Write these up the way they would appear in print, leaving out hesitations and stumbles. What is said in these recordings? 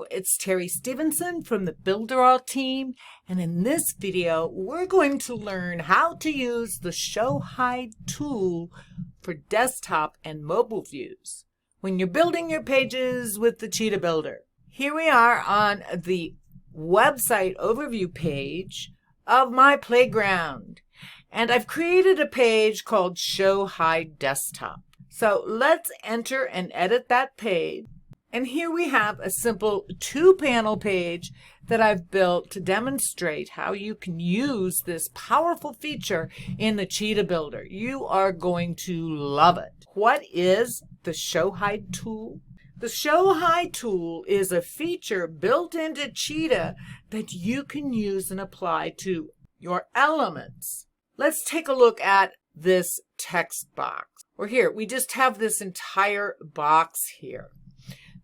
Hello, it's Terry Stevenson from the Builderall team, and in this video we're going to learn how to use the ShowHide tool for desktop and mobile views when you're building your pages with the Cheetah Builder. Here we are on the website overview page of my playground, and I've created a page called ShowHide Desktop. So let's enter and edit that page. And here we have a simple two-panel page that I've built to demonstrate how you can use this powerful feature in the Cheetah Builder. You are going to love it. What is the ShowHide tool? The ShowHide tool is a feature built into Cheetah that you can use and apply to your elements. Let's take a look at this text box. Or here, we just have this entire box here.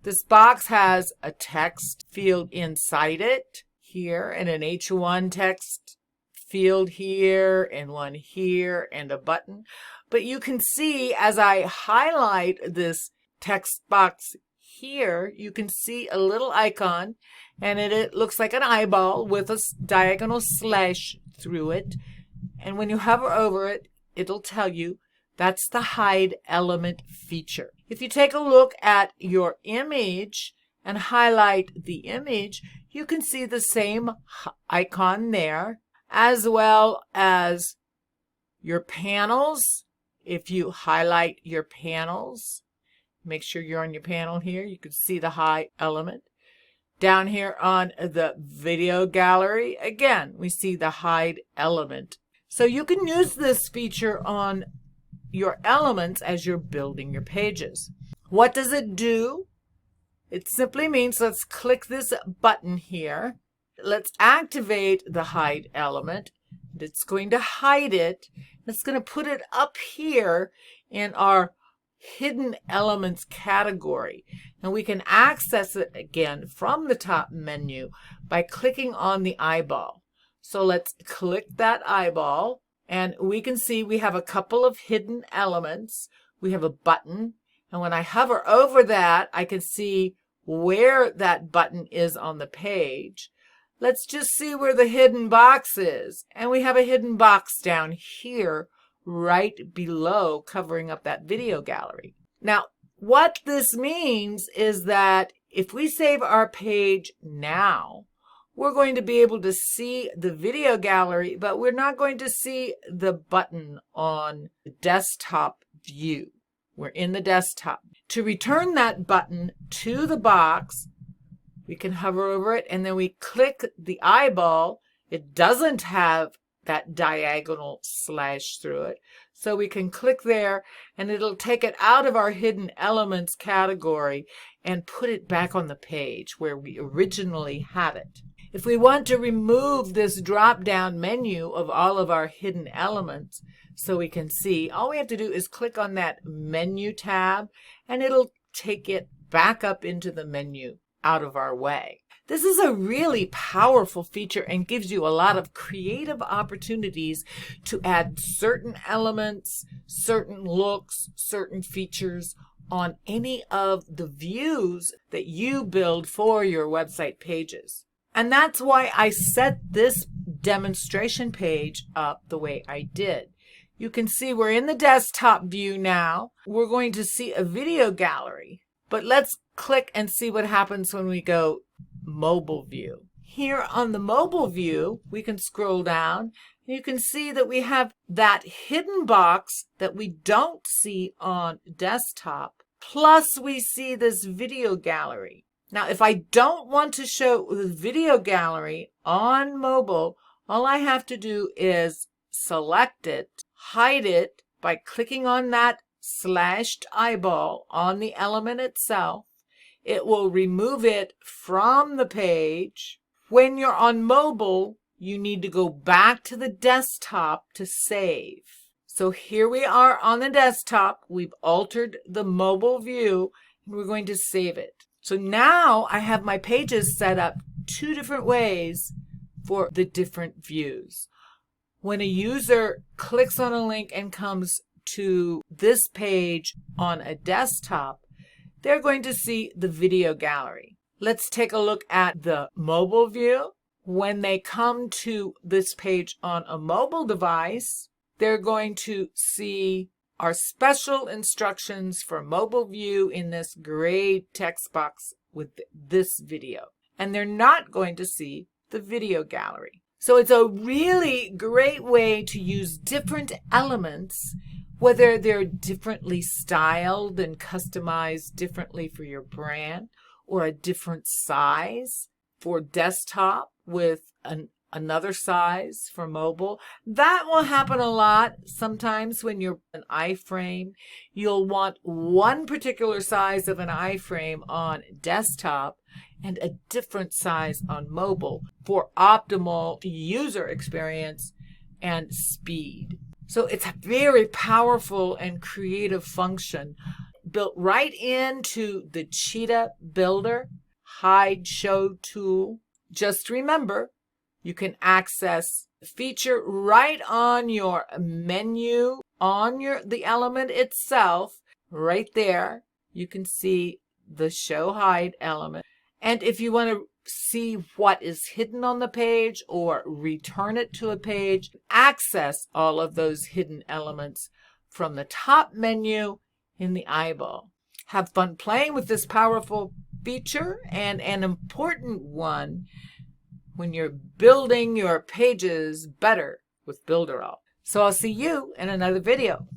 This box has a text field inside it here, and an H1 text field here, and one here, and a button. But you can see as I highlight this text box here, you can see a little icon, and it looks like an eyeball with a diagonal slash through it. And when you hover over it, it'll tell you that's the hide element feature. If you take a look at your image and highlight the image, you can see the same icon there, as well as your panels. If you highlight your panels, make sure you're on your panel here, you can see the hide element. Down here on the video gallery, again, we see the hide element. So you can use this feature on your elements as you're building your pages. What does it do? It simply means, let's click this button here. Let's activate the hide element. It's going to hide it. It's going to put it up here in our hidden elements category. And we can access it again from the top menu by clicking on the eyeball. So let's click that eyeball. And we can see we have a couple of hidden elements. We have a button. And when I hover over that, I can see where that button is on the page. Let's just see where the hidden box is. And we have a hidden box down here, right below, covering up that video gallery. Now, what this means is that if we save our page now, we're going to be able to see the video gallery, but we're not going to see the button on the desktop view. We're in the desktop. To return that button to the box, we can hover over it and then we click the eyeball. It doesn't have that diagonal slash through it. So we can click there and it'll take it out of our hidden elements category and put it back on the page where we originally had it. If we want to remove this drop-down menu of all of our hidden elements so we can see, all we have to do is click on that menu tab and it'll take it back up into the menu out of our way. This is a really powerful feature and gives you a lot of creative opportunities to add certain elements, certain looks, certain features on any of the views that you build for your website pages. And that's why I set this demonstration page up the way I did. You can see we're in the desktop view now. We're going to see a video gallery, but let's click and see what happens when we go mobile view. Here on the mobile view, we can scroll down. And you can see that we have that hidden box that we don't see on desktop, plus we see this video gallery. Now, if I don't want to show the video gallery on mobile, all I have to do is select it, hide it by clicking on that slashed eyeball on the element itself. It will remove it from the page. When you're on mobile, you need to go back to the desktop to save. So here we are on the desktop. We've altered the mobile view, and we're going to save it. So now I have my pages set up two different ways for the different views. When a user clicks on a link and comes to this page on a desktop, they're going to see the video gallery. Let's take a look at the mobile view. When they come to this page on a mobile device, they're going to see our special instructions for mobile view in this gray text box with this video. And they're not going to see the video gallery. So it's a really great way to use different elements, whether they're differently styled and customized differently for your brand, or a different size for desktop with another size for mobile. That will happen a lot. Sometimes when you're an iframe, you'll want one particular size of an iframe on desktop and a different size on mobile for optimal user experience and speed. So it's a very powerful and creative function built right into the Cheetah Builder Hide Show tool. Just remember, you can access the feature right on your menu, on the element itself, right there. You can see the Show Hide element. And if you want to see what is hidden on the page or return it to a page, access all of those hidden elements from the top menu in the eyeball. Have fun playing with this powerful feature and an important one when you're building your pages better with Builderall. So I'll see you in another video.